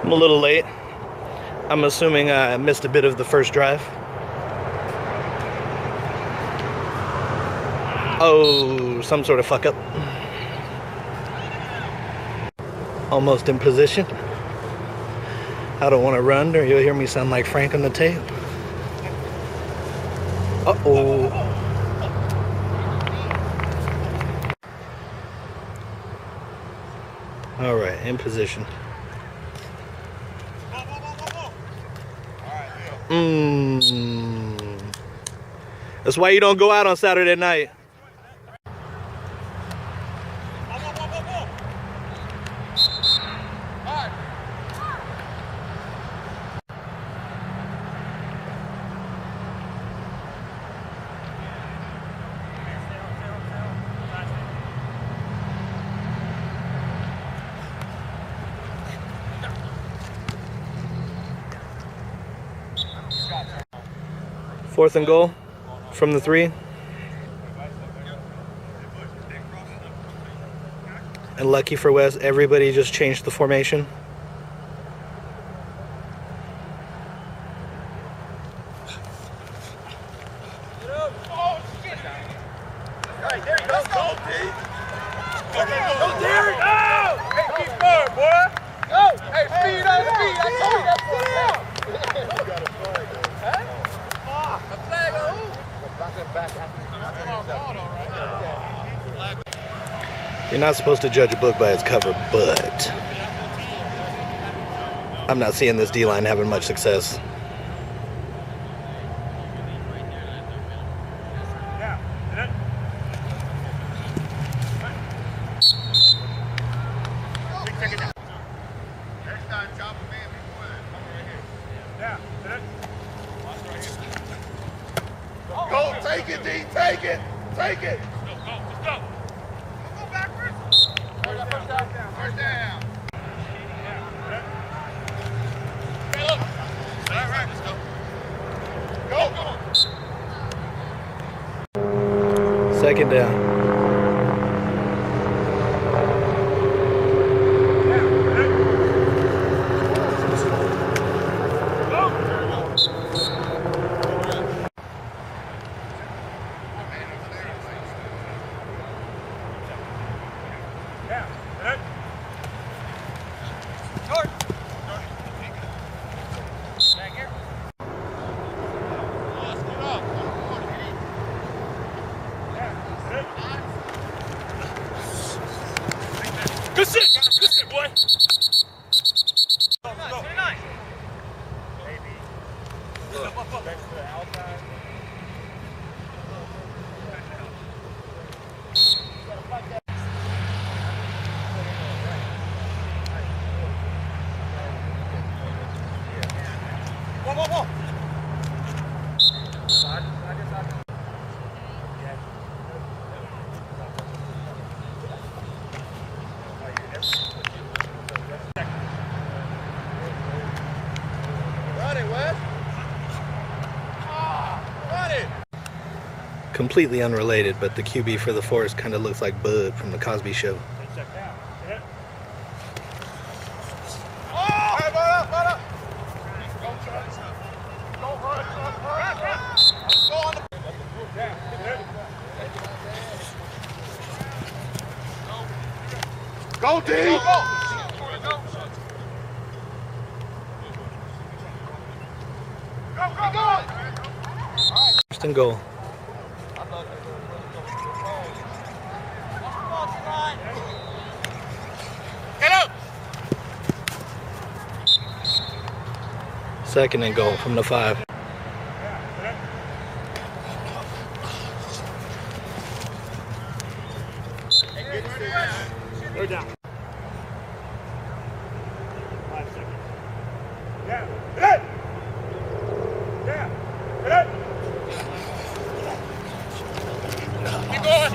I'm a little late. I'm assuming I missed a bit of the first drive. Oh, some sort of fuck up. Almost in position. I don't want to run or you'll hear me sound like Frank on the tape. Uh-oh. All right, in position. That's why you don't go out on Saturday night. Fourth and goal from the 3. And lucky for Wes, everybody just changed the formation. You're not supposed to judge a book by its cover, but I'm not seeing this D-line having much success. Go, take it, D, take it, take it. First down. All right, let's go. Go. Second down. Good shit, boy. Whoa. Completely unrelated, but the QB for the Forest kind of looks like Bud from the Cosby Show. Go, D! Go! First and goal. Second and goal from the 5. Third down. 5 seconds. Yeah. Hit it! Yeah. Hit it! Keep going!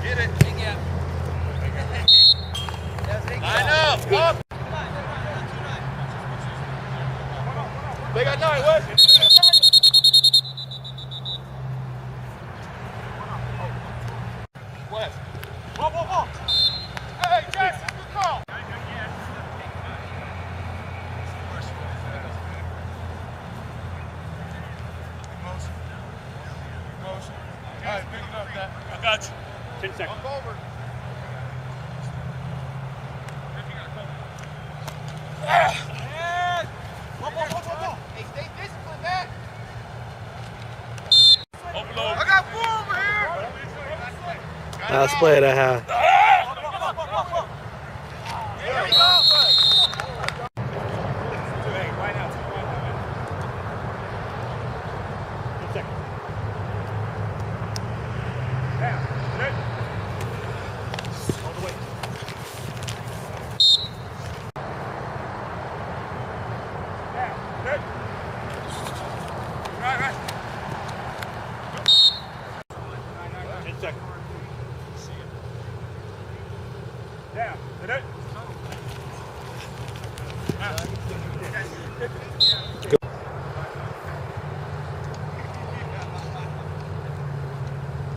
Get it. Line up. Up. They got 9. What? right, pick it up, Dad. I got you. 10 seconds. Up over. Hey, stay disciplined, Dad. Overload. I got 4 over here. I'll split a half. There we go. Hey, right now. 10 seconds. Down. Good. All the way. Down. Good. Right. 10 seconds. Down. Good.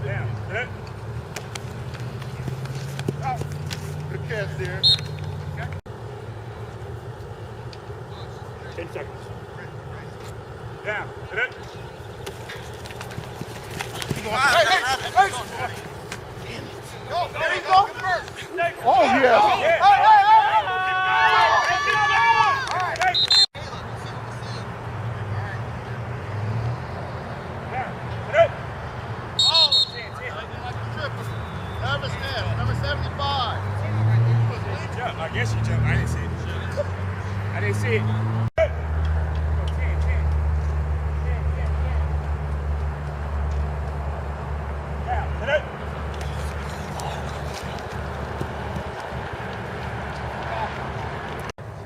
Down. Good. Good catch there. 10 seconds. Down. Good. Hey. Go. There you go. Oh, yeah. Number 75. I guess you jumped. I didn't see it. I didn't see it.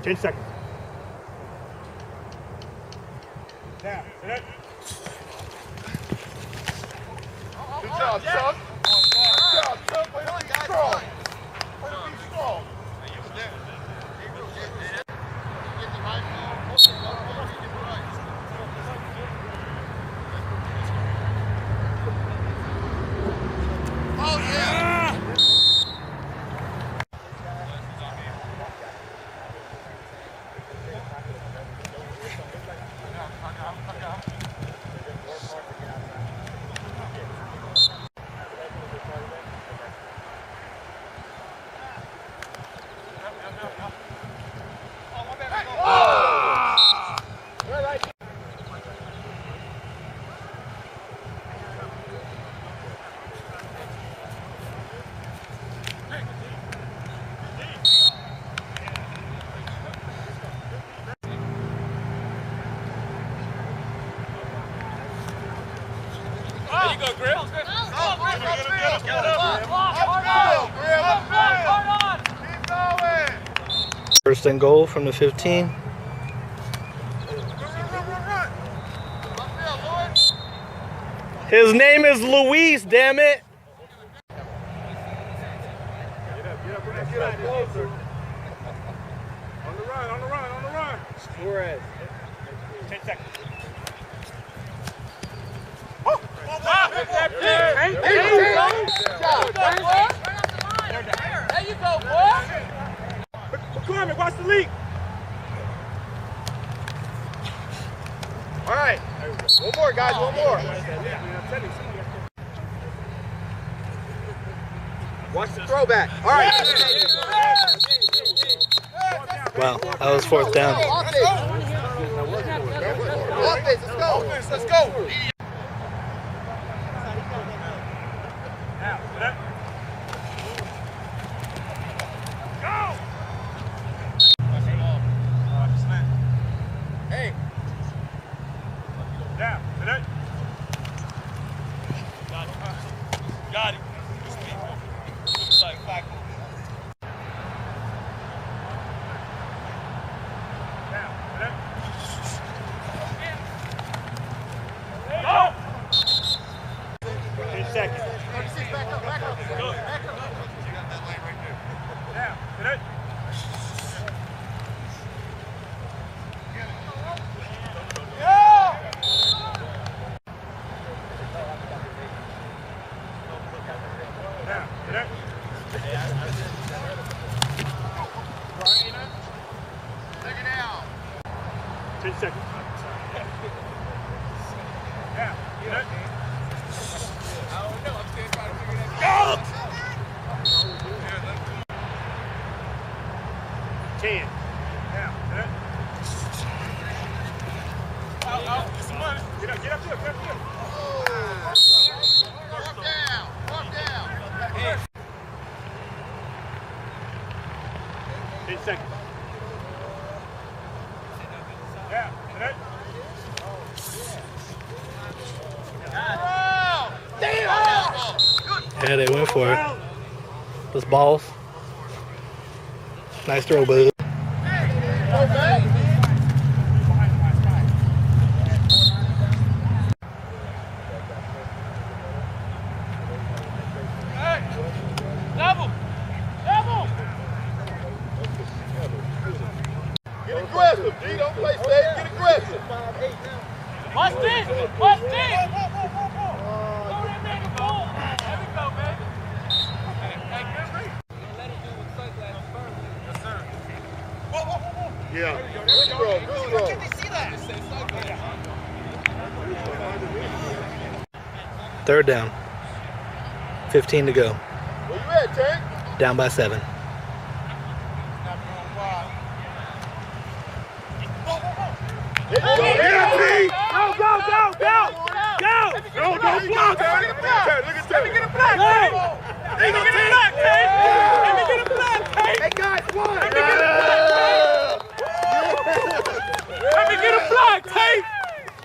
10 seconds. Down. Good job, Chuck. Good job, Chuck. Way to be strong. Way to be strong. Oh, yeah. There you go, Grill. First and goal from the 15. His name is Luis, damn it. Get up closer. On the run. Suarez. 10 seconds. There you go, boy. McCormick, watch the leak. All right. One more, guys. One more. Watch the throwback. All right. Wow, that was 4th down. Let's go. Let's go. Now, let go. Hey. Down. Let got it. Down. Let go. 10 seconds. 36, back up. Down. Let Down. Let 10 seconds. Down. Let seconds. Yeah, that. Yeah, they went for it. Those balls. Nice throw, bud. Get aggressive, D. Don't play safe. Get aggressive. Watch this! Watch this! Throw that nigga ball! There we go, baby. Hey, good read. Let him do with sunglasses first. Yes, sir. Yeah. Good throw. Good throw. Did they see that? It says sunglasses. Third down. 15 to go. Where you at, Tank? Down by 7. There you go. Go, go, go, go! Go! No, don't block, Tank. Look at that. Let me get a block, Tank. Let me get a block, Tank. Let me get a block, Tank. Hey, guys, one. Let me get a block, Tank.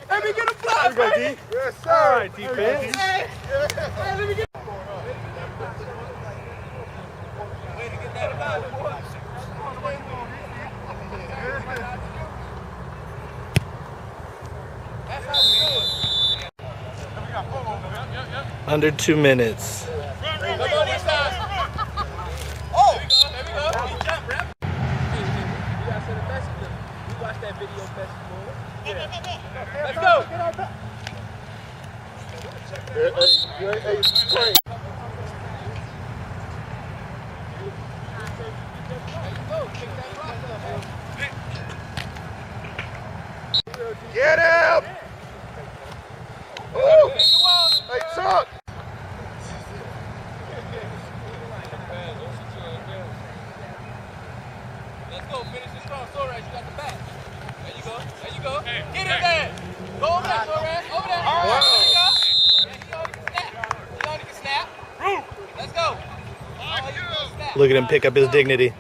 Let me get a block, Tank. Yes, sir. All right, defense. Hey, let me get Under 2 minutes. Oh! There we go. He jumped, rap. You guys send a message. We watched that video message, boy. Let's go. Hey, Frank. Get him! Ooh. Hey, Chuck! Let's go. Finish this strong. Soraj, you got the back. There you go. There you go. Get in there. Go over there, Soraj. Over there. There you go. He only can snap. Let's go. Snap. Look at him pick up his dignity. Hey,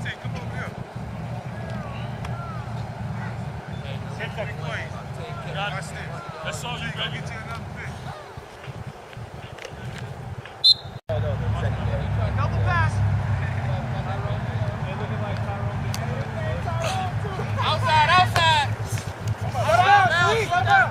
Tank, come over here. Take that play. Watch this. That's all you got. Get you another pick. Double pass. Outside, outside. Slow down.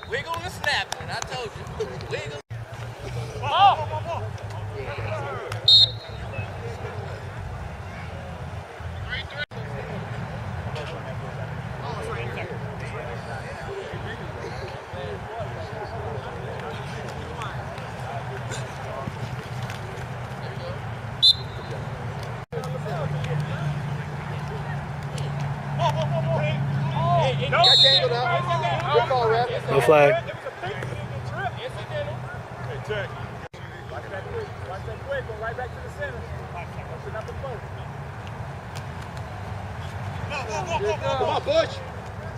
Wiggle and snap, man. I told you. Wiggle. Got tangled up. Good call, ref. No flag. Hey, Tank. Watch that quick. Go right back to the center. Open up the post. Come on, Bush.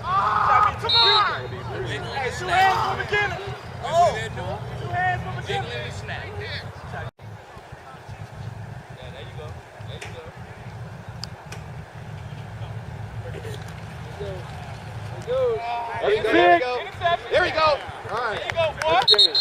Come on! Hey, 2 hands from McKenna. Oh. 2 hands from McKenna. Wiggle and snap. Yeah, there you go. There you go. There you go. There you go. All right. There you go, boy. Good game.